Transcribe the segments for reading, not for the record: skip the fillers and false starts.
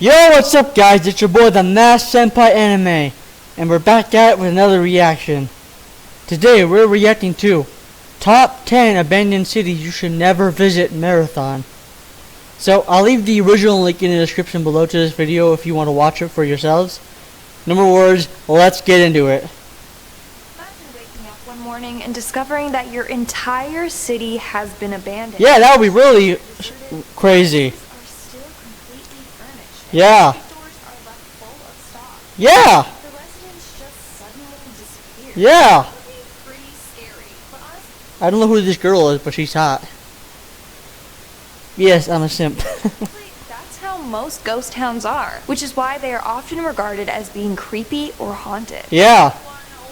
Yo, what's up guys, it's your boy the Masked Senpai Anime, and we're back at it with another reaction. Today we're reacting to Top 10 Abandoned Cities You Should Never Visit Marathon. So I'll leave the original link in the description below to this video if you want to watch it for yourselves. No more words, let's get into it. Imagine waking up one morning and discovering that your entire city has been abandoned. Yeah, that would be really crazy. Yeah. Yeah. The residents just suddenly disappeared. Yeah. That would be pretty scary. But honestly, I don't know who this girl is, but she's hot. Yes, I'm a simp. that's how most ghost towns are, which is why they are often regarded as being creepy or haunted. Yeah.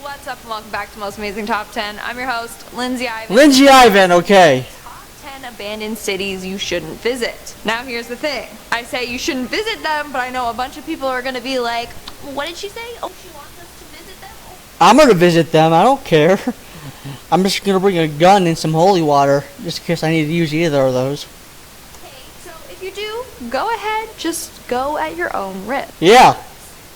What's up and welcome back to Most Amazing Top 10. I'm your host, Lindsay Ivan. Lindsay Ivan, okay. Top 10 abandoned cities you shouldn't visit. Now here's the thing. I say you shouldn't visit them, but I know a bunch of people are going to be like, what did she say? Oh, she wants us to visit them? Oh. I'm gonna visit them, I don't care. I'm just gonna bring a gun and some holy water, just in case I need to use either of those. Okay, so if you do, go ahead, just go at your own risk. Yeah.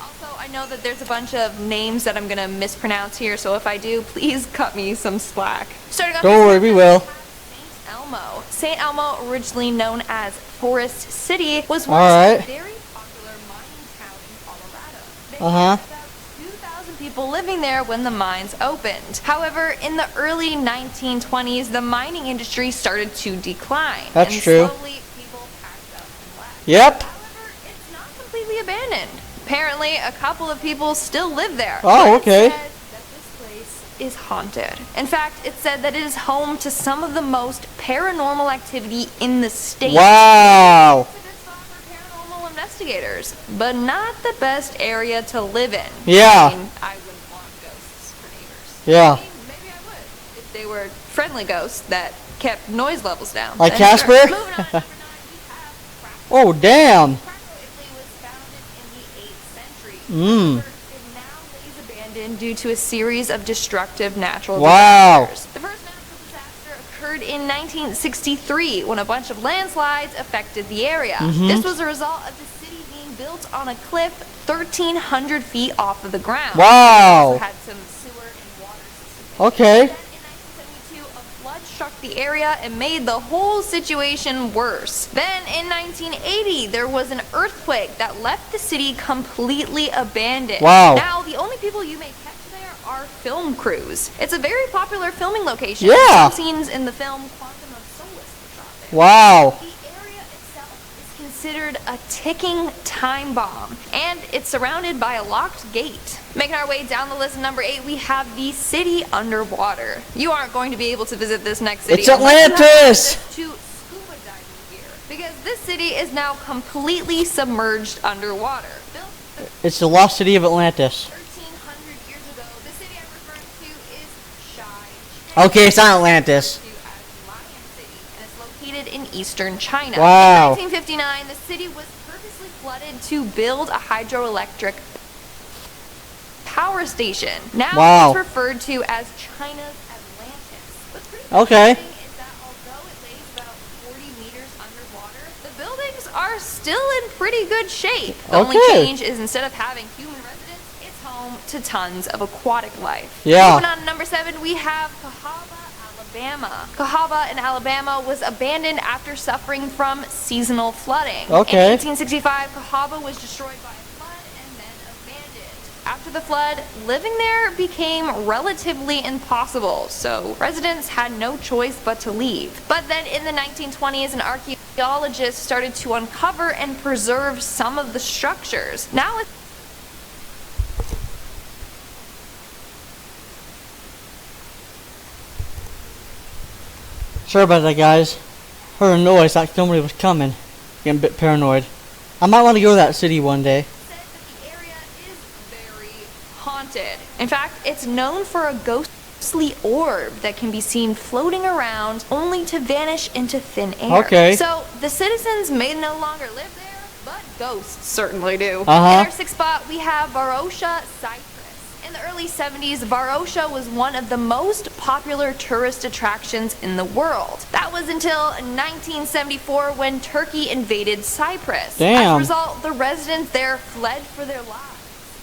Also, I know that there's a bunch of names that I'm going to mispronounce here, so if I do, please cut me some slack. Starting off, Don't worry, we will. St. Elmo. St. Elmo, originally known as Forest City, was once Alright. a very popular mining town in Colorado. They Uh-huh. had about 2,000 people living there when the mines opened. However, in the early 1920s, the mining industry started to decline. That's and true. Slowly, people packed up and left. Yep. However, it's not completely abandoned. Apparently, a couple of people still live there. Oh, But it's okay. said that this place is haunted. In fact, it's said that it is home to some of the most paranormal activity in the state. Wow. It's a good spot for paranormal investigators, but not the best area to live in. Yeah. I mean, I wouldn't want ghosts for neighbors. Yeah. Maybe I would, if they were friendly ghosts that kept noise levels down. Like Then Casper? sure. Moving on, number 9, we have Krakow. Oh, damn. Krakow, Italy was founded in the 8th century. Mm. However, it now lays abandoned due to a series of destructive natural Wow. disasters. The first natural disaster occurred in 1963 when a bunch of landslides affected the area. Mhm. This was a result of the city being built on a cliff 1,300 feet off of the ground. Wow. It also had some sewer and water systems. Okay. Then in 1972, a flood struck the area and made the whole situation worse. Then in 1980, there was an earthquake that left the city completely abandoned. Wow. Now, the only people you may catch there are film crews. It's a very popular filming location. Yeah. Some scenes in the film Quantum of Solace were shot there. Wow. The area itself is considered a ticking time bomb, and it's surrounded by a locked gate. Making our way down the list, number 8, we have the city underwater. You aren't going to be able to visit this next city. It's unless you have Atlantis! access to scuba diving gear, because this city is now completely submerged underwater. Built It's the lost city of Atlantis. 1,300 years ago, the city I'm referring to is Shai. Okay, it's not Atlantis. As Lion City, and it's located in eastern China. Wow. In 1959, the city was purposely flooded to build a hydroelectric power station. Now Wow. it's referred to as China's Atlantis. What's pretty Okay. fascinating is that although it lays about 40 meters underwater, the buildings are still in pretty good shape. The only Okay. change is instead of having human residents, it's home to tons of aquatic life. Yeah. Moving on to number 7, we have Cahaba, Alabama. Cahaba in Alabama was abandoned after suffering from seasonal flooding. Okay. In 1865, Cahaba was destroyed by a flood and then abandoned. After the flood, living there became relatively impossible, so residents had no choice but to leave. But then in the 1920s, an archaeologist started to uncover and preserve some of the structures. Now it's Sorry about that, guys. Heard a noise like somebody was coming. Getting a bit paranoid. I might want to go to that city one day. said that the area is very haunted. In fact, it's known for a ghostly orb that can be seen floating around only to vanish into thin air. Okay. So the citizens may no longer live there, but ghosts certainly do. Uh-huh. In our 6th spot, we have Varosha, Cyprus. In the early 70s, Varosha was one of the most popular tourist attractions in the world. That was until 1974 when Turkey invaded Cyprus. Damn. As a result, the residents there fled for their lives.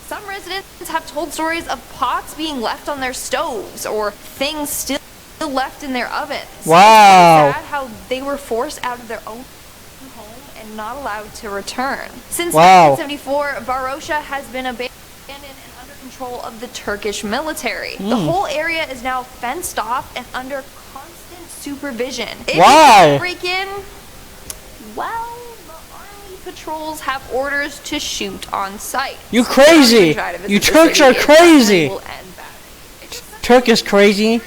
Some residents have told stories of pots being left on their stoves or things still left in their ovens. Wow. It's sad how they were forced out of their own home and not allowed to return. Since Wow. 1974, Varosha has been abandoned and under control of the Turkish military. The whole area is now fenced off and under constant supervision. If Why? you break in, well, the army patrols have orders to shoot on sight. You So if you're crazy. trying to visit You the Turks city, are it definitely crazy. will end badly. It's just such Turk is crazy. It's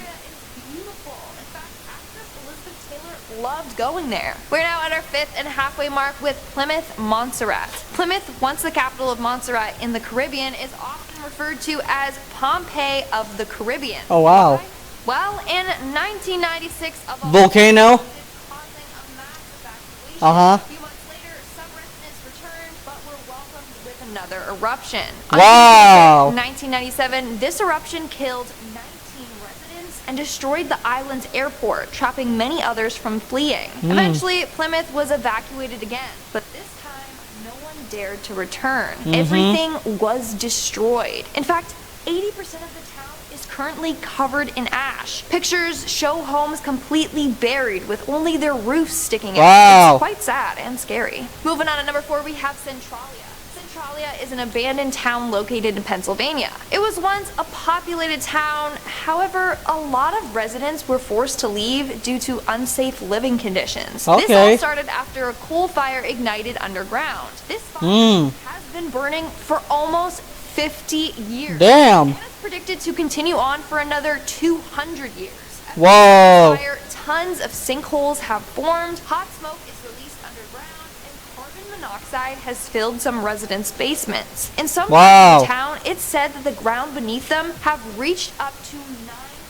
beautiful. In fact, actress Elizabeth Taylor loved going there. We're now at our 5th and halfway mark with Plymouth, Montserrat. Plymouth, once the capital of Montserrat in the Caribbean, is often referred to as Pompeii of the Caribbean. Oh, wow. Why? Well, in 1996, a Volcano? causing a mass evacuation. Uh-huh. A few months later, some residents returned, but were welcomed with another eruption. Wow. In 1997, this eruption killed 19 residents and destroyed the island's airport, trapping many others from fleeing. Eventually, Plymouth was evacuated again, but this time, no one dared to return. Everything was destroyed. In fact, 80% of the town is currently covered in ash. Pictures show homes completely buried with only their roofs sticking out. Wow. It's quite sad and scary. Moving on to number 4, we have Centralia. Centralia is an abandoned town located in Pennsylvania. It was once a populated town, however, a lot of residents were forced to leave due to unsafe living conditions. This all Okay. started after a coal fire ignited underground. This fire has been burning for almost 50 years. Damn. And it's predicted to continue on for another 200 years. As Whoa. fire, tons of sinkholes have formed, hot smoke is released underground, and carbon monoxide has filled some residents' basements. In some Wow. parts of the town, it's said that the ground beneath them have reached up to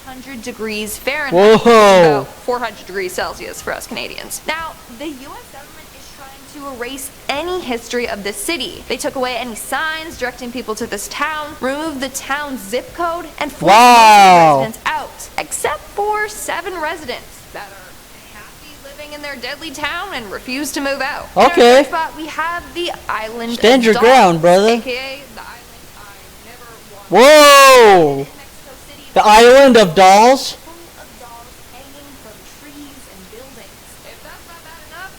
900 degrees Fahrenheit, Whoa. about 400 degrees Celsius for us Canadians. Now, the U.S. government is trying to erase any history of this city. They took away any signs directing people to this town, removed the town's zip code, and forced Wow. residents out, except for 7 residents that are happy living in their deadly town and refuse to move out. In our Okay. third spot, we have the island Stand of your Dolls, ground, brother. aka the island I never wanted. Whoa. In Mexico City, The island of dolls? full of dolls hanging from trees and buildings. If that's not bad enough,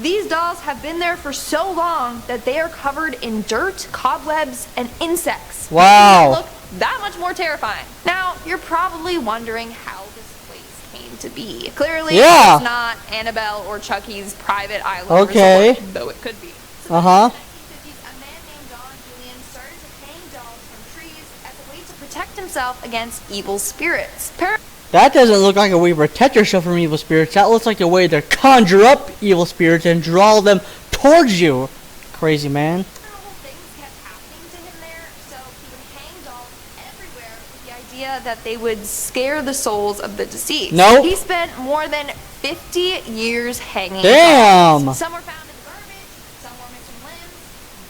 these dolls have been there for so long that they are covered in dirt, cobwebs, and insects. Wow. They look that much more terrifying. Now, you're probably wondering how this place came to be. Clearly, Yeah. it's not Annabelle or Chucky's private island Okay. resort, though it could be. So Uh-huh. in the 1950s, a man named Don Julian started to hang dolls from trees as a way to protect himself against evil spirits. That doesn't look like a way to protect yourself from evil spirits. That looks like a way to conjure up evil spirits and draw them towards you. Crazy man. Terrible things kept happening to him there, so he would hang dolls everywhere with the idea that they would scare the souls of the deceased. Nope. He spent more than 50 years hanging Damn. dolls. Some were found in the garbage, some were missing limbs.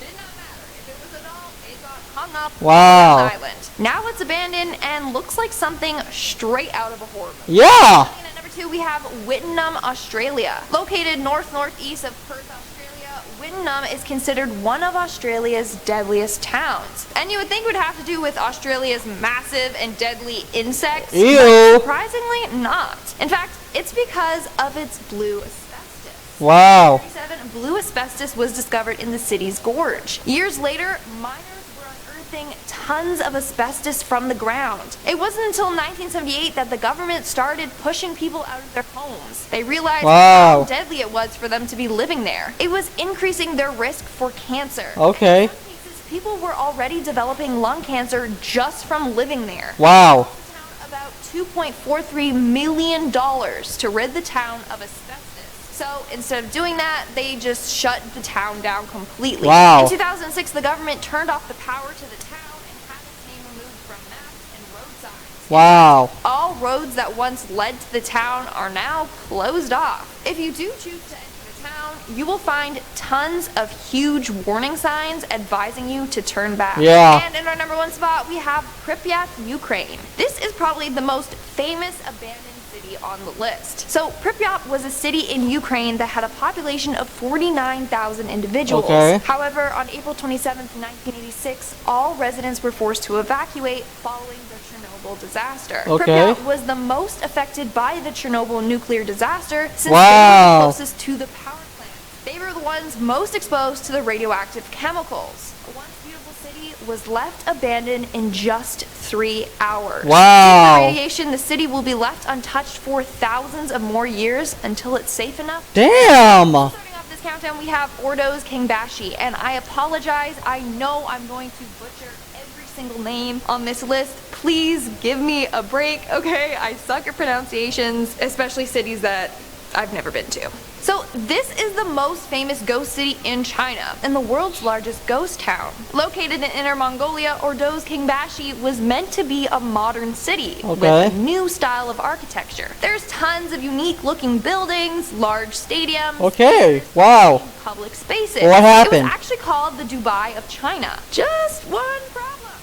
Did not matter. If it was a doll, it got hung up Wow. on the island. Now it's abandoned and looks like something straight out of a horror movie. Yeah. And at number 2, we have Wittenoom, Australia. Located northeast of Perth, Australia, Wittenoom is considered one of Australia's deadliest towns. And you would think it would have to do with Australia's massive and deadly insects. Ew. But surprisingly not. In fact, it's because of its blue asbestos. Wow. 1937, blue asbestos was discovered in the city's gorge. Years later, miners were unearthing tons of asbestos from the ground. It wasn't until 1978 that the government started pushing people out of their homes. They realized Wow. how deadly it was for them to be living there. It was increasing their risk for cancer. Okay. In some cases, people were already developing lung cancer just from living there. Wow. The town about $2.43 million to rid the town of asbestos. So instead of doing that, they just shut the town down completely. Wow. In 2006, the government turned off the power to the town and had its name removed from maps and road signs. Wow. All roads that once led to the town are now closed off. If you do choose to enter the town, you will find tons of huge warning signs advising you to turn back. Yeah. And in our number 1 spot, we have Pripyat, Ukraine. This is probably the most famous abandoned city on the list. So Pripyat was a city in Ukraine that had a population of 49,000 individuals. Okay. However, on April 27th, 1986, all residents were forced to evacuate following the Chernobyl disaster. Okay. Pripyat was the most affected by the Chernobyl nuclear disaster since Wow. they were the closest to the power plant. They were the ones most exposed to the radioactive chemicals. The once beautiful city was left abandoned in just 3 hours. Wow. Due to radiation, the city will be left untouched for thousands of more years until it's safe enough. Damn. Starting off this countdown, we have Ordos Kangbashi, and I apologize. I know I'm going to butcher every single name on this list. Please give me a break, okay? I suck at pronunciations, especially cities that I've never been to. So this is the most famous ghost city in China and the world's largest ghost town. Located in Inner Mongolia, Ordos Kangbashi was meant to be a modern city with a new style of architecture. There's tons of unique looking buildings, large stadiums, Okay. Wow. public spaces. What happened? It was actually called the Dubai of China. Just one problem.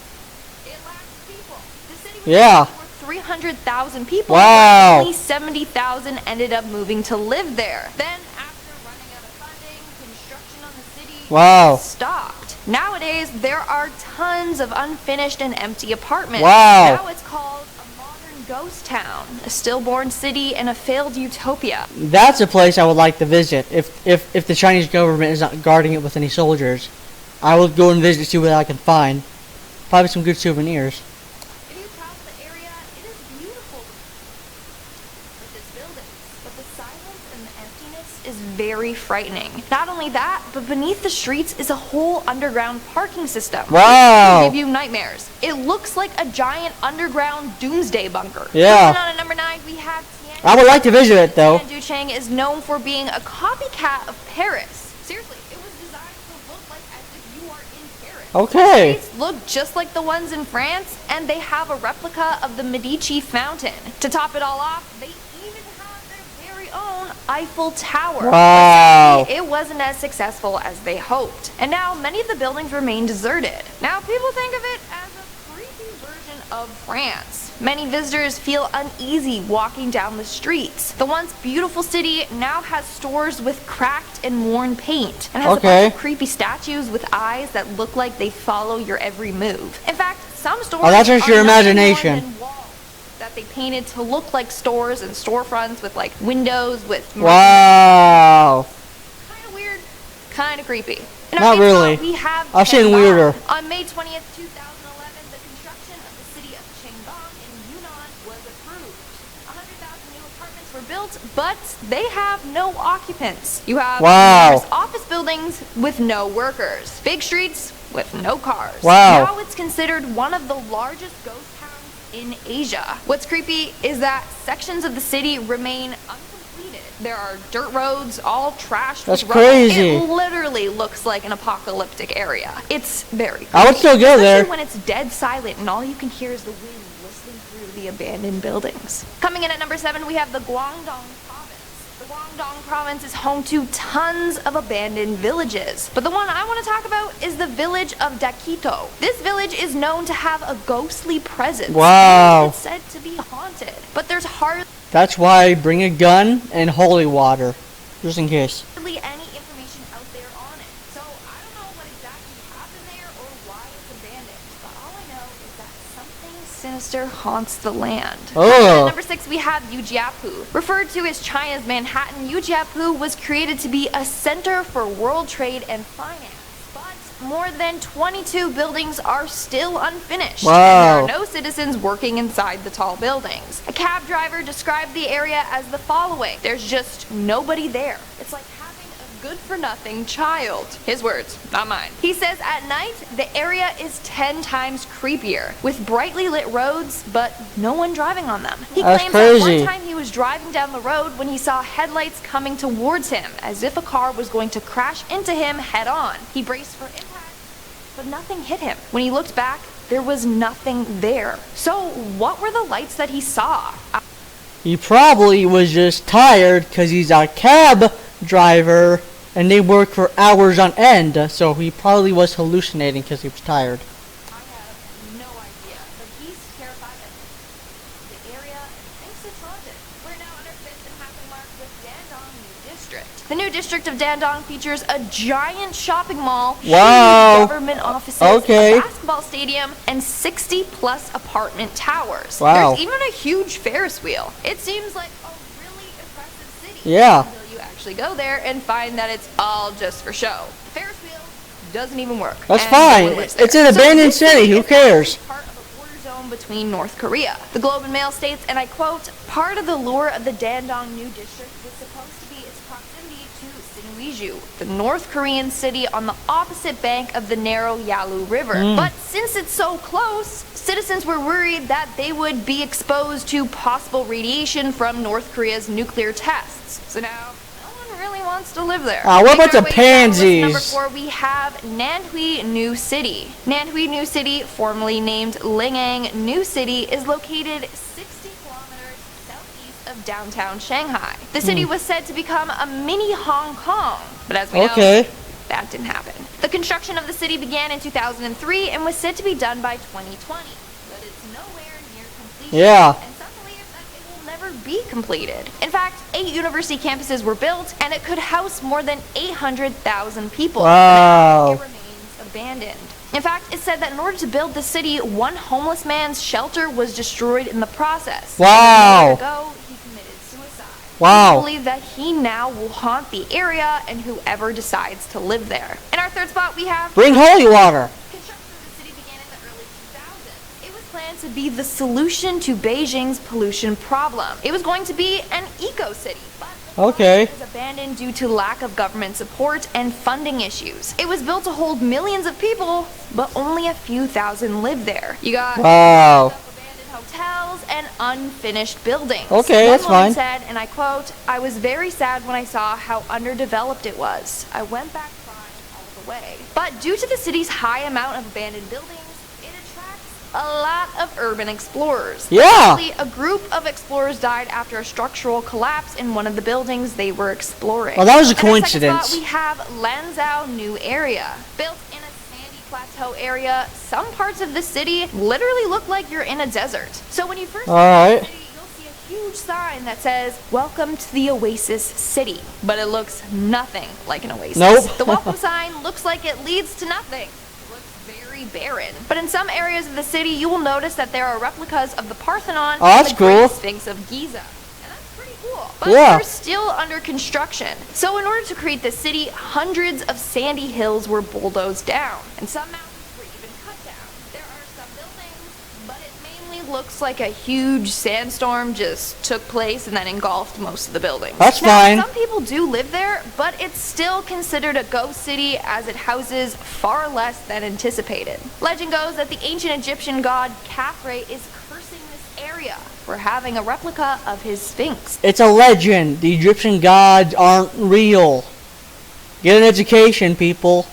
It lacks people. The city was Yeah. for 300,000 people. Wow. But only 70,000 ended up moving to live there. Then, after running out of funding, construction on the city Wow. stopped. Nowadays, there are tons of unfinished and empty apartments. Wow. Now it's called a modern ghost town, a stillborn city, and a failed utopia. That's a place I would like to visit. If the Chinese government is not guarding it with any soldiers, I will go and visit, see what I can find. Probably some good souvenirs. If you travel the area, it is beautiful with its buildings, but the silence and the emptiness is very frightening. Not only that, but beneath the streets is a whole underground parking system. Wow. It will give you nightmares. It looks like a giant underground doomsday bunker. Yeah. Moving on at number 9, we have Tian. I would like to visit it though. Tianducheng is known for being a copycat of Paris. Seriously, it was designed to look like as if you are in Paris. Okay. The streets look just like the ones in France, and they have a replica of the Medici fountain. To top it all off, they even have their very own Eiffel Tower. Wow. But sadly, it wasn't as successful as they hoped, and now many of the buildings remain deserted. Now people think of it as a creepy version of France. Many visitors feel uneasy walking down the streets. The once beautiful city now has stores with cracked and worn paint and has a bunch of creepy statues with eyes that look like they follow your every move. In fact, some stores that's just are your nothing more imagination. than walls that they painted to look like stores and storefronts with like windows with Wow. kind of weird, kind of creepy. In our Not fifth really. spot, we have I've seen Chang'an. weirder. On May 20th, 2011, the construction of the city of Chang'an in Yunnan was approved. 100,000 new apartments were built, but they have no occupants. You have numerous office buildings with no workers, big streets with no cars. Wow. Now it's considered one of the largest ghost towns in Asia. What's creepy is that sections of the city remain uncompleted. There are dirt roads, all trashed. That's with rubble. crazy. It literally looks like an apocalyptic area. It's very creepy. I would still go there. Especially when it's dead silent and all you can hear is the wind whistling through the abandoned buildings. Coming in at number 7, we have the Guangdong province. The Guangdong province is home to tons of abandoned villages. But the one I want to talk about is the village of Dakito. This village is known to have a ghostly presence. Wow. It's said to be haunted. But there's hardly That's why I bring a gun and holy water, just in case. any information out there on it. So I don't know what exactly happened there or why it's abandoned. But all I know is that something sinister haunts the land. Oh. At number 6, we have Ujiapu. Referred to as China's Manhattan, Ujiapu was created to be a center for world trade and finance. But more than 22 buildings are still unfinished. Wow. And there are no citizens working inside the tall buildings. A cab driver described the area as the following: there's just nobody there. It's like having a good-for-nothing child. His words, not mine. He says at night, the area is 10 times creepier, with brightly lit roads, but no one driving on them. He That's claims that crazy. one time he was driving down the road when he saw headlights coming towards him, as if a car was going to crash into him head-on. He braced for impact, but nothing hit him. When he looked back, there was nothing there. So what were the lights that he saw? He probably was just tired because he's a cab driver and they worked for hours on end, so he probably was hallucinating because he was tired. I have no idea, but he's terrified of the area and thinks it's haunted. We're now at our fifth and halfway mark with Dandong New District. The new district of Dandong features a giant shopping mall, Wow. huge government offices, Okay. a basketball stadium, and 60 plus apartment towers. Wow. There's even a huge Ferris wheel. It seems like a really impressive city. Yeah. Until you actually go there and find that it's all just for show. The Ferris wheel doesn't even work. That's and fine. no one lives there. It's an abandoned this city. Who is cares? actually part of a border zone between North Korea. The Globe and Mail states, and I quote, "Part of the lure of the Dandong New District was supposed to be its proximity to Sinuiju, the North Korean city on the opposite bank of the narrow Yalu River. But since it's so close, citizens were worried that they would be exposed to possible radiation from North Korea's nuclear tests. So now, no one really wants to live there." Ah, what Making about the our way down list pansies? Number 4, we have Nanhui New City. Nanhui New City, formerly named Lingang New City, is located 60 kilometers southeast of downtown Shanghai. The city was said to become a mini Hong Kong, but as we know, Okay. that didn't happen. The construction of the city began in 2003 and was said to be done by 2020, but it's nowhere near completion. Yeah. And some believe that it will never be completed. In fact, 8 university campuses were built, and it could house more than 800,000 people. Wow. It remains abandoned. In fact, it's said that in order to build the city, one homeless man's shelter was destroyed in the process. Wow. And nowhere to go, he committed suicide. Wow. People believe that he now will haunt the area and whoever decides to live there. In our third spot, we have Bring holy water. construction of the city began in the early 2000s. It was planned to be the solution to Beijing's pollution problem. It was going to be an eco-city, but the Okay. project was abandoned due to lack of government support and funding issues. It was built to hold millions of people, but only a few thousand live there. You got Wow. abandoned hotels and unfinished buildings. Okay, that's One woman fine. said, and I quote, "I was very sad when I saw how underdeveloped it was. I went back crying all the way." But due to the city's high amount of abandoned buildings, it attracts a lot of urban explorers. Yeah. Actually, a group of explorers died after a structural collapse in one of the buildings they were exploring. Well, that was a In our second coincidence. spot, we have Lanzhou New Area. Built in a sandy plateau area, some parts of the city literally look like you're in a desert. So when you first All right. enter the city, you'll see a huge sign that says, "Welcome to the Oasis City." But it looks nothing like an oasis. Nope. The welcome sign looks like it leads to nothing. It looks very barren. But in some areas of the city, you will notice that there are replicas of the Parthenon Oh, and that's the Great cool. Sphinx of Giza. And that's pretty cool. But Yeah. they're still under construction. So in order to create this city, hundreds of sandy hills were bulldozed down, and some mountains were even cut down. There are some buildings, but it mainly looks like a huge sandstorm just took place and then engulfed most of the buildings. That's Now, fine. some people do live there, but it's still considered a ghost city as it houses far less than anticipated. Legend goes that the ancient Egyptian god Khafre is cursing this area for having a replica of his Sphinx. It's a legend. The Egyptian gods aren't real. Get an education, people.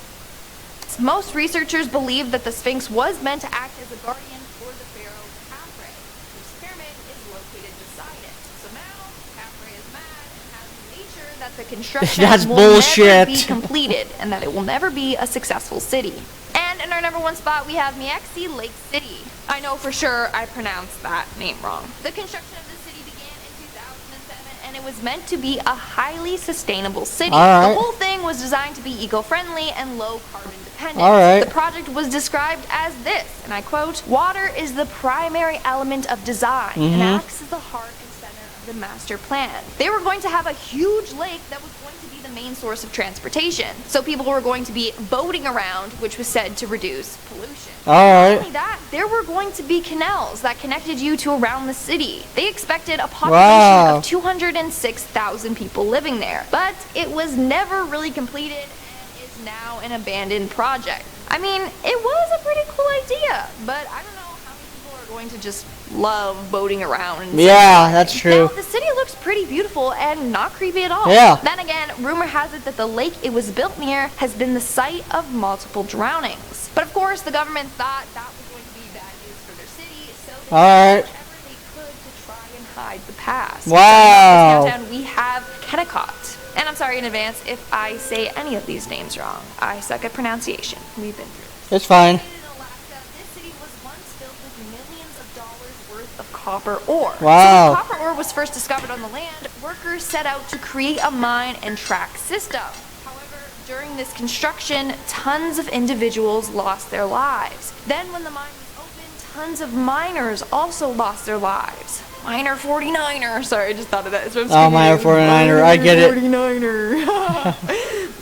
Most researchers believe that the Sphinx was meant to act as a guardian for the pharaoh Khafre, whose pyramid is located beside it. So now Khafre is mad and has nature that the construction That's will bullshit. never be completed and that it will never be a successful city. And in our number 1 spot, we have Miexi Lake City. I know for sure I pronounced that name wrong. The construction of the city began in 2007, and it was meant to be a highly sustainable city. All right. The whole thing was designed to be eco-friendly and low carbon dependent. All right. The project was described as this, and I quote, "Water is the primary element of design and acts as the heart and center of the master plan." They were going to have a huge lake that was going to be the main source of transportation. So people were going to be boating around, which was said to reduce pollution. All Not right. only that, there were going to be canals that connected you to around the city. They expected a population Wow. of 206,000 people living there, but it was never really completed and is now an abandoned project. I mean, it was a pretty cool idea, but I don't know how many people are going to just love boating around. And Yeah, that's true. Now, the city looks pretty beautiful and not creepy at all. Yeah. Then again, rumor has it that the lake it was built near has been the site of multiple drownings. But of course, the government thought that was going to be bad news for their city, so they All did right. whatever they could to try and hide the past. Wow. So in this downtown, we have Kennecott. And I'm sorry in advance if I say any of these names wrong. I suck at pronunciation. We've been through this. It's fine. Located in Alaska, this city was once filled with millions of dollars worth of copper ore. Wow. So when copper ore was first discovered on the land, workers set out to create a mine and track system. However, during this construction, tons of individuals lost their lives. Then when the mine was opened, tons of miners also lost their lives. Miner 49er. Sorry, I just thought of that. Oh, Miner 49er. I get it. 49er.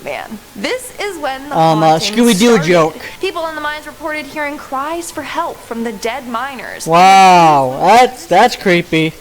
Man, this is when the haunting Scooby-Doo started. joke. People in the mines reported hearing cries for help from the dead miners. Wow, that's creepy. Another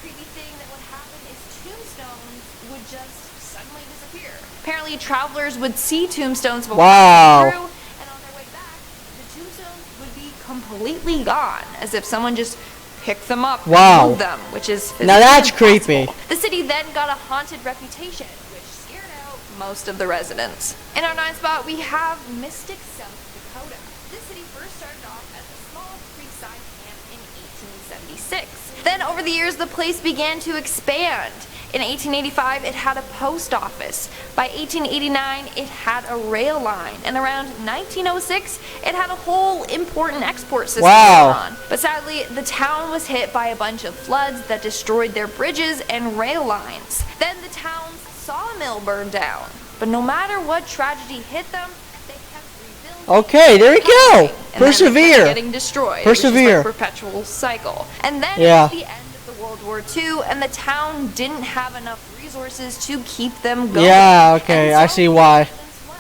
creepy thing that would happen is tombstones would just suddenly disappear. Apparently, travelers would see tombstones while Wow. passing through, and on their way back, the tombstones would be completely gone, as if someone just picked them up Wow. and moved them, which is Now that's physically creepy. impossible. The city then got a haunted reputation, which scared out most of the residents. In our ninth spot, we have Mystic, South Dakota. This city first started off as a small creekside camp in 1876. Then over the years, the place began to expand. In 1885, it had a post office. By 1889, it had a rail line. And around 1906, it had a whole import and export system Wow. going on. But sadly, the town was hit by a bunch of floods that destroyed their bridges and rail lines. Then the town's sawmill burned down. But no matter what tragedy hit them, they kept rebuilding. Okay, there we go. And then they Persevere. kept getting destroyed. Persevere. Which is like a perpetual cycle. And then Yeah. at the end of the World War II, and the town didn't have enough resources to keep them going. Yeah, okay, And I so see why. residents fled.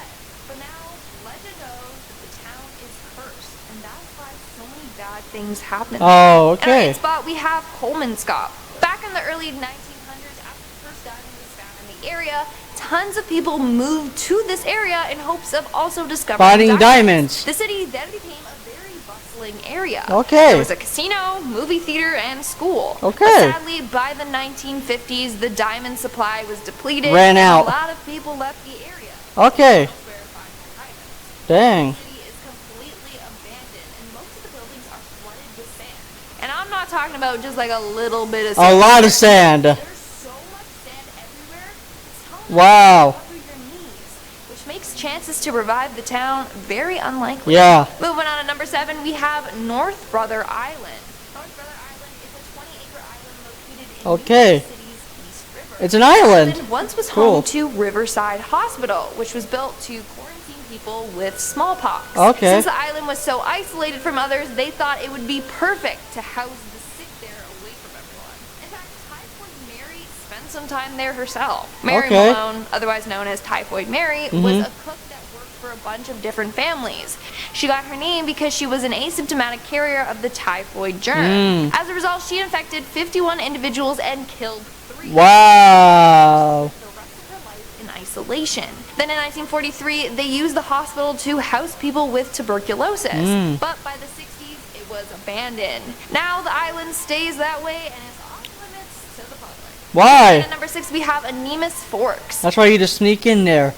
But now, legend goes that the town is cursed, and that's why so many bad things happen. Oh, In our okay. eighth spot, we have Holmenskop. Back in the early 1900s, after the first diamond was found in the area, tons of people moved to this area in hopes of also discovering Finding diamonds. The city then became a very bustling area. Okay. There was a casino, movie theater, and school. Okay. But sadly, by the 1950s, the diamond supply was depleted. Ran and out. A lot of people left the area. Okay. Elsewhere to find more diamonds. Dang. The city is completely abandoned, and most of the buildings are flooded with sand. And I'm not talking about just like a little bit of A sand. lot of sand. There's so much sand everywhere. It's telling Wow. cover your knees, which makes chances to revive the town very unlikely. Yeah. Moving on to number 7, we have North Brother Island. North Brother Island is a 20-acre island located in Okay. New York City's East River. It's an island. Island once was Cool. home to Riverside Hospital, which was built to quarantine people with smallpox. Okay. Since the island was so isolated from others, they thought it would be perfect to house the sick there away from everyone. In fact, Typhoid Mary spent some time there herself. Mary Okay. Malone, otherwise known as Typhoid Mary, was a cook that worked for a bunch of different families. She got her name because she was an asymptomatic carrier of the typhoid germ. As a result, she infected 51 individuals and killed 3. Wow. The rest of her life in isolation. Then in 1943, they used the hospital to house people with tuberculosis. But by the 60s, it was abandoned. Now the island stays that way and is off limits to the public. And Why? at number 6, we have Anemus Forks. That's why you just sneak in there.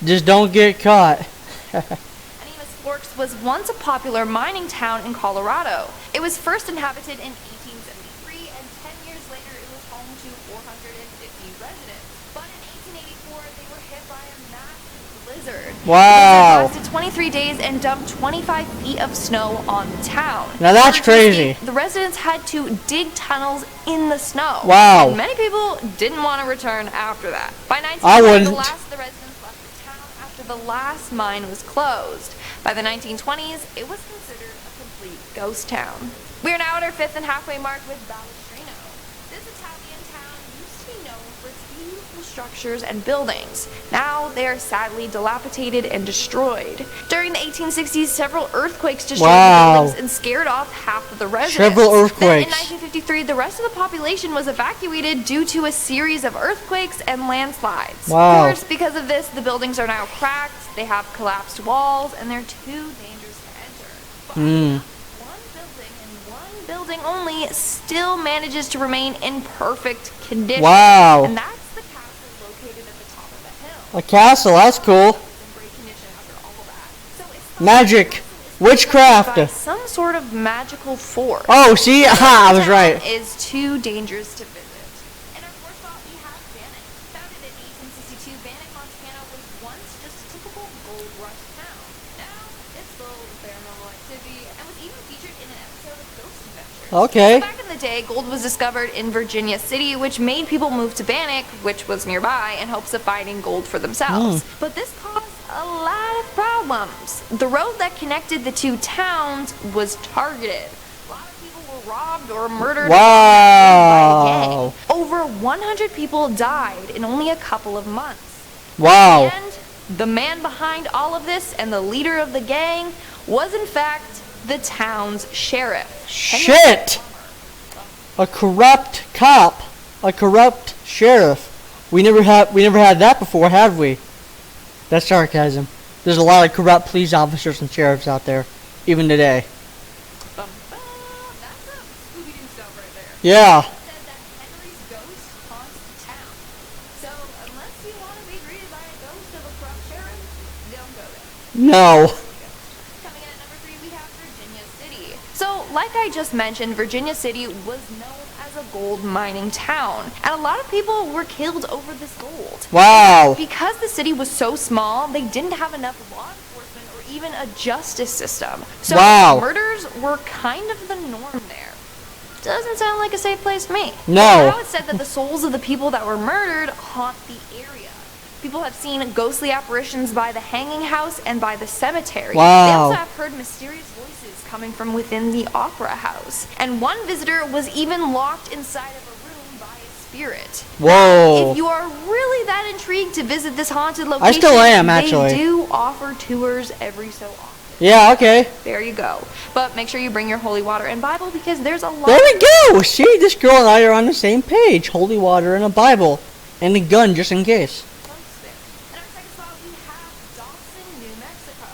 Just don't get caught. Anemus Forks was once a popular mining town in Colorado. It was first inhabited in 1873, and 10 years later it was home to 450 residents. But in 1884, they were hit by a massive blizzard. Wow. The blizzard lasted 23 days and dumped 25 feet of snow on the town. Now that's In order to crazy. escape, the residents had to dig tunnels in the snow. Wow. And many people didn't want to return after that. By 1900, I wouldn't. the residents left the town after the last mine was closed. By the 1920s, it was considered a complete ghost town. We are now at our 5th and halfway mark with Balestrino. This Italian town used to be known for its beautiful structures and buildings. Now they are sadly dilapidated and destroyed. During the 1860s, several earthquakes destroyed Wow. the buildings and scared off half of the residents. Several Then in earthquakes. 1953, the rest of the population was evacuated due to a series of earthquakes and landslides. Wow. Of course, because of this, the buildings are now cracked, they have collapsed walls, and they're too dangerous to enter. But one building and one building only still manages to remain in perfect condition. Wow. And that's the castle located at the top of the hill. A castle, that's cool. It's in great condition after all that. So it's thought Magic. the castle is by Witchcraft. some sort of magical force. Oh, see? Aha, I was right. Is too dangerous to visit. In our fourth spot, we have Janet. Founded in Okay. Back in the day, gold was discovered in Virginia City, which made people move to Bannock, which was nearby, in hopes of finding gold for themselves. But this caused a lot of problems. The road that connected the two towns was targeted. A lot of people were robbed or murdered by a gang. Over 100 people died in only a couple of months. Wow. And the man behind all of this and the leader of the gang was in fact the town's sheriff. Shit! A corrupt cop. A corrupt sheriff. We never had that before, have we? That's sarcasm. There's a lot of corrupt police officers and sheriffs out there, even today. That's some Scooby-Doo stuff right there. Yeah. It said that Henry's ghost haunts the town. So unless you want to be greeted by a ghost of a corrupt sheriff, don't go there. No. Coming in at number 3, we have Virginia City. So, like I just mentioned, Virginia City was known as a gold mining town, and a lot of people were killed over this gold. Wow. Because the city was so small, they didn't have enough law enforcement or even a justice system. So Wow. murders were kind of the norm there. Doesn't sound like a safe place to me. No. Now it's said that the souls of the people that were murdered haunt the area. People have seen ghostly apparitions by the hanging house and by the cemetery. Wow. They also have heard mysterious voices coming from within the opera house. And one visitor was even locked inside of a room by a spirit. Whoa. If you are really that intrigued to visit this haunted location, I still am, actually. They do offer tours every so often. Yeah, okay. There you go. But make sure you bring your holy water and Bible because there's a lot. There we go. See, this girl and I are on the same page. Holy water and a Bible. And a gun, just in case. In our second spot, we have Dawson, New Mexico.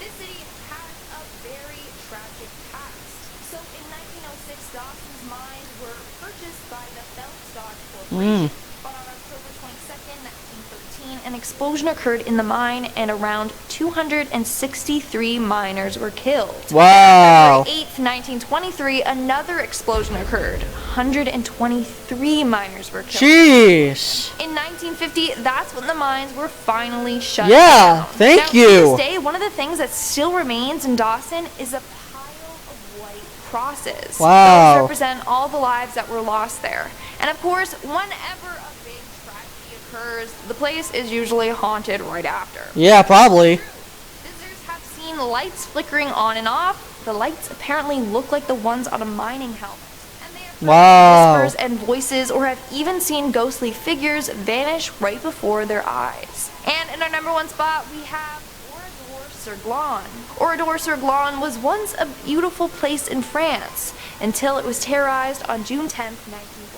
This city has a very tragic past. So in 1906, Dawson's mines were purchased by the Feldstock Corporation. But on October 22nd, 1913, an explosion occurred in the mine and around 263 miners were killed. Wow. February 8th, 1923, another explosion occurred. 123 miners were killed. Jeez. In 1950, that's when the mines were finally shut Yeah, down. thank now, you. To this day, one of the things that still remains in Dawson is a pile of white crosses. Wow. Those represent all the lives that were lost there. And of course, whenever a big tragedy occurs, the place is usually haunted right after. Yeah, probably. Visitors have seen lights flickering on and off. The lights apparently look like the ones on a mining helmet. And they have heard Wow. whispers and voices, or have even seen ghostly figures vanish right before their eyes. And in our number 1 spot, we have Oradour-sur-Glane. Oradour-sur-Glane was once a beautiful place in France, until it was terrorized on June 10th, 1944.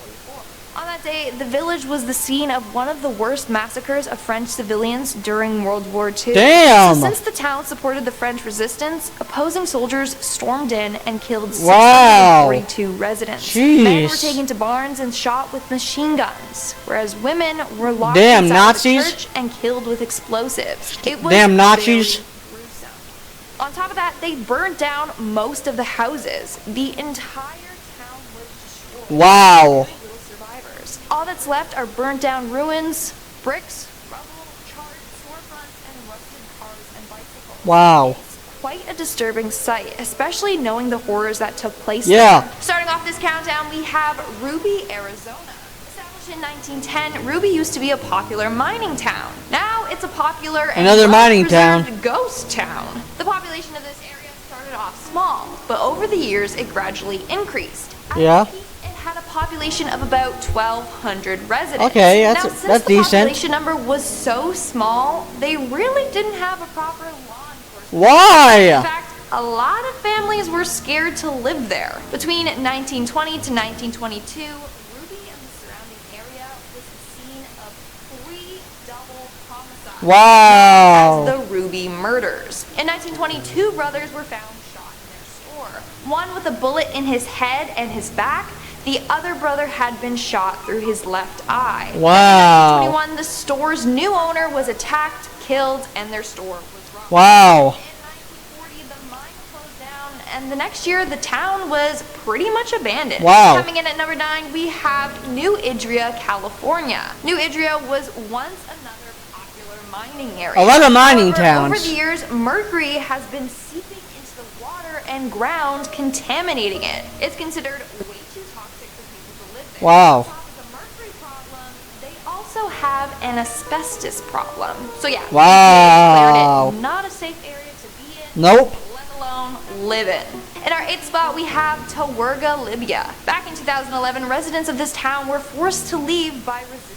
On that day, the village was the scene of one of the worst massacres of French civilians during World War II. Damn. So since the town supported the French resistance, opposing soldiers stormed in and killed Wow. 642 residents. Jeez. Men were taken to barns and shot with machine guns, whereas women were locked Damn inside Nazis. the church and killed with explosives. It was Damn Nazis. very gruesome. On top of that, they burned down most of the houses. The entire town was destroyed. Wow. Very little survivors. All that's left are burnt down ruins, bricks, rubble, charred storefronts, and rusted cars and bicycles. Wow. It's quite a disturbing sight, especially knowing the horrors that took place Yeah. there. Starting off this countdown, we have Ruby, Arizona. Established in 1910, Ruby used to be a popular mining town. Now it's a popular and Another mining well-preserved town. ghost town. The population of this area started off small, but over the years it gradually increased. At Yeah. the peak, it had a population of about 1,200 residents. Okay, now, that's since the decent. population number was so small, they really didn't have a proper law enforcement. In Why? fact, a lot of families were scared to live there. Between 1920 to 1922, Ruby and the surrounding area was the scene of 3 double homicides. Wow. As the Ruby murders. In 1920, 2 brothers were found shot in their store. One with a bullet in his head and his back. The other brother had been shot through his left eye. Wow. In 1921, the store's new owner was attacked, killed, and their store was robbed. Wow. In 1940, the mine closed down, and the next year, the town was pretty much abandoned. Wow. Coming in at number 9, we have New Idria, California. New Idria was once another popular mining area. A lot of mining However, towns. Over the years, mercury has been seeping into the water and ground, contaminating it. It's considered way too toxic for people to live there. Wow. On top of the mercury problem, they also have an asbestos problem. So yeah, Wow. EPA declared it not a safe area to be in. Nope. Let alone live in. In our 8th spot, we have Tawerga, Libya. Back in 2011, residents of this town were forced to leave by resistance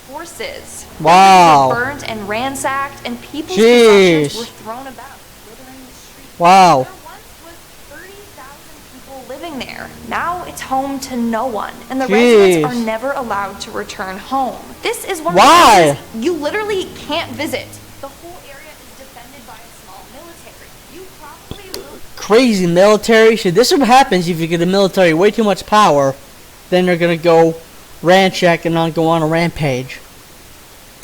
forces. Wow. Buildings were burnt and ransacked, and people's Jeez. possessions were thrown about, littering the streets. Wow. There once was 30,000 people living there. Now it's home to no one, and the residents are never allowed to return home. This is one of Why? the places you literally can't visit. The whole area is defended by a small military. You probably will Crazy military. See, this is what happens if you give the military way too much power. Then they're gonna go ransack and not go on a rampage.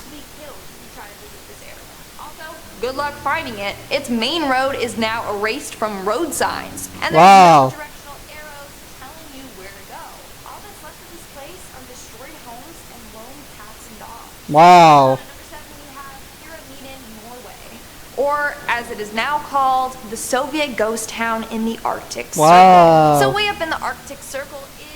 be killed if you try to visit this area. Also, good luck finding it. Its main road is now erased from road signs, and there's Wow. no directional arrows telling you where to go. All that's left of this place are destroyed homes and lone cats and dogs. Wow. Number 7, we have Pyramiden, Norway, or as it is now called, the Soviet ghost town in the Arctic Wow. Circle. So way up in the Arctic Circle is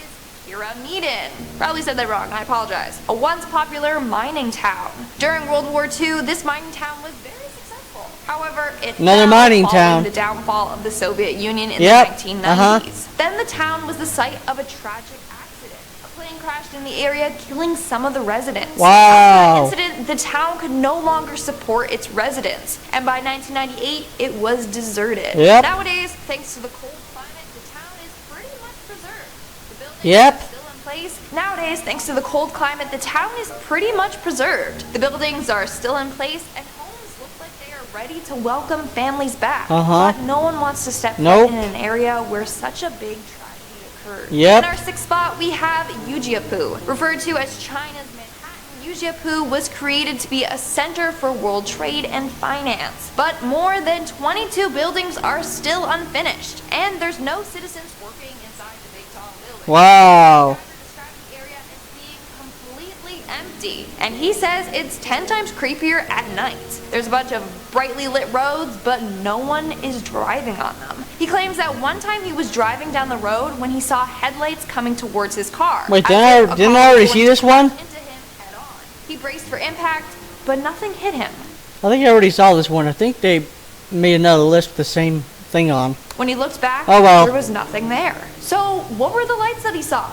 Pyramiden. Probably said that wrong, I apologize. A once popular mining town. During World War II, this mining town was very successful. However, it Another fell mining following town. the downfall of the Soviet Union in Yep, the 1990s. Then the town was the site of a tragic accident. A plane crashed in the area, killing some of the residents. Wow. After that incident, the town could no longer support its residents, and by 1998, it was deserted. Yep. Nowadays, thanks to the cold climate, the town is pretty much preserved. The buildings Yep. are still in place. Nowadays, thanks to the cold climate, the town is pretty much preserved. The buildings are still in place, and homes look like they are ready to welcome families back. Uh-huh. But no one wants to step Nope. foot in an area where such a big tragedy occurred. Yep. In our 6th spot, we have Ujiapu, referred to as China's Manhattan. Ujiapu was created to be a center for world trade and finance, but more than 22 buildings are still unfinished, and there's no citizens working inside the big tall buildings. Wow. Described the area as being completely empty, and he says it's 10 times creepier at night. There's a bunch of brightly lit roads, but no one is driving on them. He claims that one time he was driving down the road when he saw headlights coming towards his car. Wait, As didn't if a I car already was see going this to one? crash into him head on. He braced for impact, but nothing hit him. I think I already saw this one. I think they made another list with the same thing on. When he looked back, Oh, well. there was nothing there. So, what were the lights that he saw?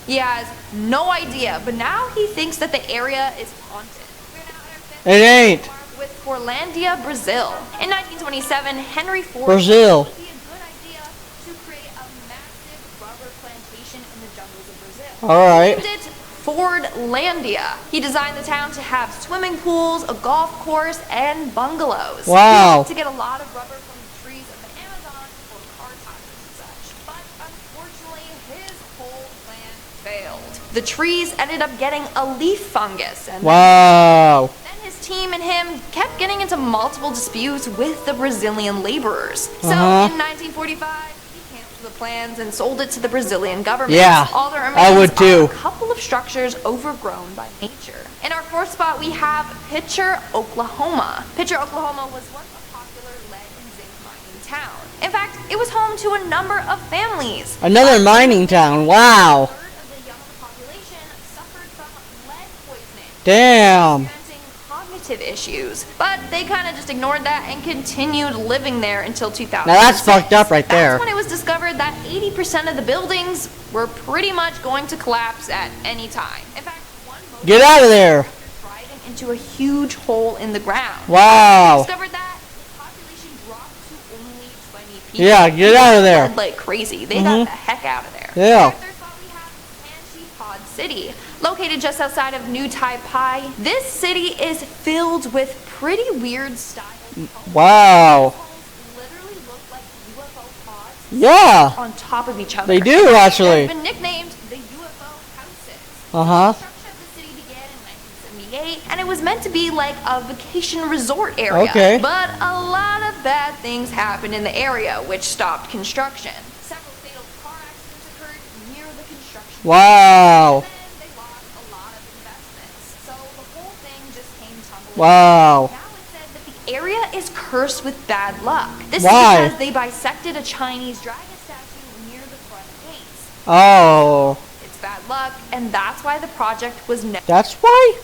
He has no idea, but now he thinks that the area is haunted. We're now at our 5th It ain't. with Forlandia, Brazil. In 1927, Henry Ford Brazil. thought it would be a good idea to create a massive rubber plantation in the jungles of Brazil. Alright. He named it Fordlandia. He designed the town to have swimming pools, a golf course, and bungalows. Wow. He wanted to get a lot of rubber from the trees of the Amazon for car tires and such. But unfortunately, his whole plan failed. The trees ended up getting a leaf fungus, and Wow. then his team and him kept getting into multiple disputes with the Brazilian laborers. So Uh-huh. in 1945, he canceled the plans and sold it to the Brazilian government. Yeah, All that I remains would too. are a couple of structures overgrown by nature. In our 4th spot, we have Pitcher, Oklahoma. Pitcher, Oklahoma was once a popular lead and zinc mining town. In fact, it was home to a number of families. Another mining town. Wow. A third of the young population suffered from lead poisoning. Damn. Experiencing cognitive issues, but they kind of just ignored that and continued living there until 2000. Now that's fucked up right there. That's when it was discovered that 80% of the buildings were pretty much going to collapse at any time. In fact, one motor Get out of there. driving into a huge hole in the ground. Wow. Discovered that the population dropped to only 20 people. Yeah, get out of there. Fled like crazy. They Mhm. got the heck out of there. Yeah. At third spot, we have Panchi Pod City, located just outside of New Taipei. This city is filled with pretty weird style homes. Wow. Homes literally look like UFO pods Yeah. on top of each other. They do, actually. They've been nicknamed the UFO houses. Uh-huh. Construction of the city began in 1978, and it was meant to be like a vacation resort area. Okay. But a lot of bad things happened in the area, which stopped construction. Several fatal car accidents occurred near the construction. Wow. And then they lost a lot of investments. So the whole thing just came tumbling. Wow. Now it's said that the area is cursed with bad luck. This Why? is because they bisected a Chinese dragon statue near the front gates. Oh, It's bad luck, and that's why the project was that's why?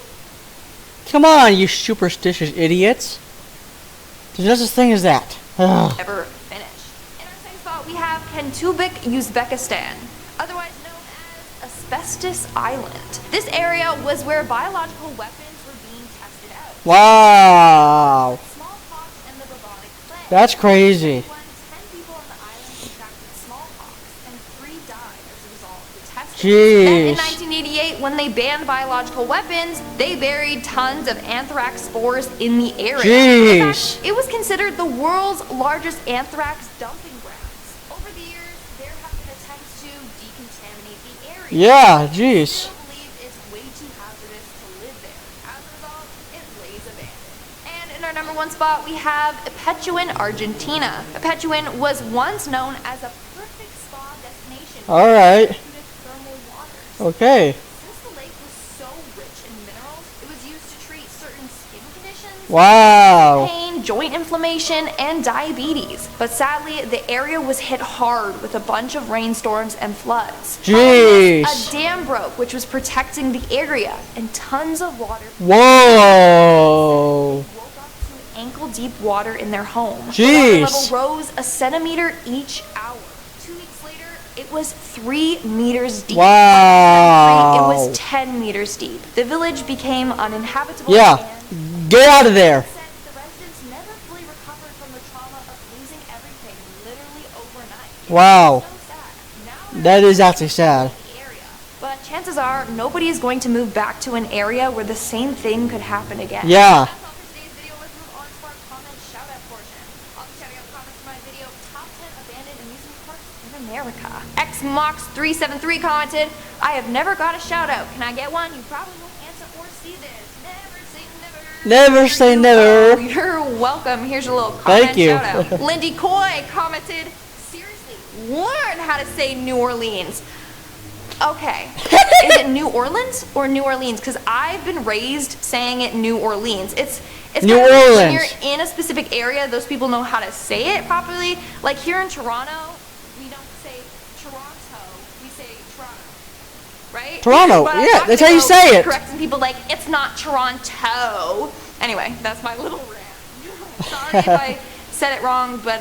Come on, you superstitious idiots. There's no such thing as that. Ugh. never finished. In our second spot, we have Kentubek, Uzbekistan, otherwise known as Asbestos Island. This area was where biological weapons were being tested out. Wow. Smallpox and the bubonic plague. That's crazy. 10 people on the island contracted smallpox, and 3 died as a result of the testing. Jeez. Then in 1988, when they banned biological weapons, they buried tons of anthrax spores in the area. In Jeez. fact, it was considered the world's largest anthrax dumping grounds. Over the years, there have been attempts to decontaminate the area. Yeah, jeez. People believe it's way too hazardous to live there. As a result, it lays abandoned. And in our number 1 spot, we have Ipetuan, Argentina. Ipetuan was once known as a perfect spa destination. All right. Thermal waters. Okay. Since the lake was so rich in minerals, it was used to treat certain skin conditions, Wow. pain, joint inflammation, and diabetes. But sadly, the area was hit hard with a bunch of rainstorms and floods. Jeez. A dam broke, which was protecting the area, and tons of water Whoa. woke up to ankle-deep water in their home. Jeez. The water level rose a centimeter each hour. 2 weeks later, it was 3 meters deep. Wow. It was 10 meters deep. The village became uninhabitable. Yeah. And Get out of there. said the residents never fully recovered from the trauma of losing everything literally overnight. Wow. So sad. Now That is actually sad. the area. But chances are nobody is going to move back to an area where the same thing could happen again. Yeah. That's all for today's video. Let's move on to our comment shout-out portion. I'll be shouting out comments for my video, Top 10 Abandoned Amusement Parks in America. XMox373 commented, I have never got a shout-out. Can I get one? You probably won't answer or see this. Never say never. Never say never. You're welcome. Here's your little comment Thank you. shout-out. Lindy Coy commented, seriously, learn how to say New Orleans. Okay. Is it New Orleans or New Orleans? Because I've been raised saying it New Orleans. It's New kind of like when Orleans. you're in a specific area, those people know how to say it properly. Like here in Toronto, we don't say Toronto, we say Toronto. Right? Toronto, But I'm yeah, not that's gonna how you go say it. Correcting people like, it's not Toronto. Anyway, that's my little rant. Sorry if I said it wrong, but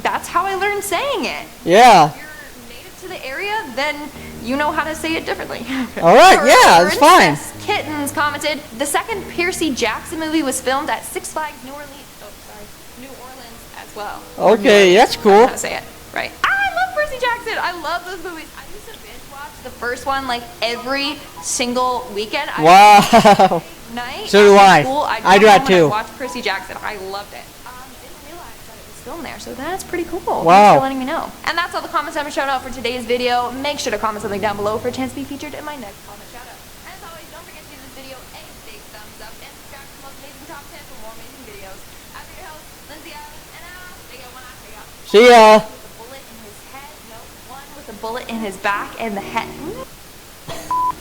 that's how I learned saying it. Yeah. If you're native to the area, then you know how to say it differently. All right, yeah, that's fine. Princess Kittens commented, the second Percy Jackson movie was filmed at Six Flags New Orleans. Oh, sorry, New Orleans as well. Okay, that's I don't know cool. how to say it right. I love Percy Jackson. I love those movies. I used to binge watch the first one like every single weekend. Wow. Night. So do I. after school, I'd I come do that home and too. I'd watch Percy Jackson. I loved it. Didn't realize that it was filmed there, so that's pretty cool. Wow. Thanks for letting me know. And that's all the comments I'm showing out for today's video. Make sure to comment something down below for a chance to be featured in my next comment shout out. And as always, don't forget to give this video a big thumbs up and subscribe to the most amazing top 10 for more amazing videos. I'm your host, Lindsay Allen, and stay up when I stay up. See ya. With a bullet in his head, no, one with a bullet in his back and the head.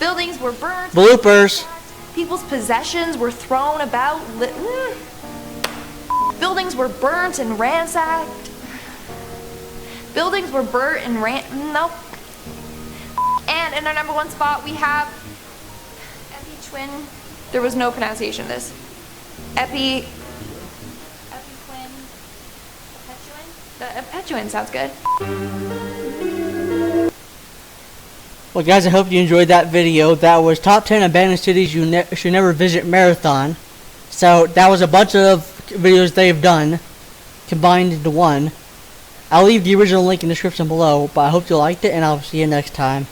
Buildings were burnt. Bloopers. People's possessions were thrown about. Buildings were burnt and ransacked. Buildings were burnt and nope. And in our number 1 spot, we have Epi Twin. There was no pronunciation of this. Epi Twin. Epetuan? The Epetuan sounds good. Well, guys, I hope you enjoyed that video. That was top 10 abandoned cities you should never visit marathon. So that was a bunch of videos they've done combined into one. I'll leave the original link in the description below, but I hope you liked it, and I'll see you next time.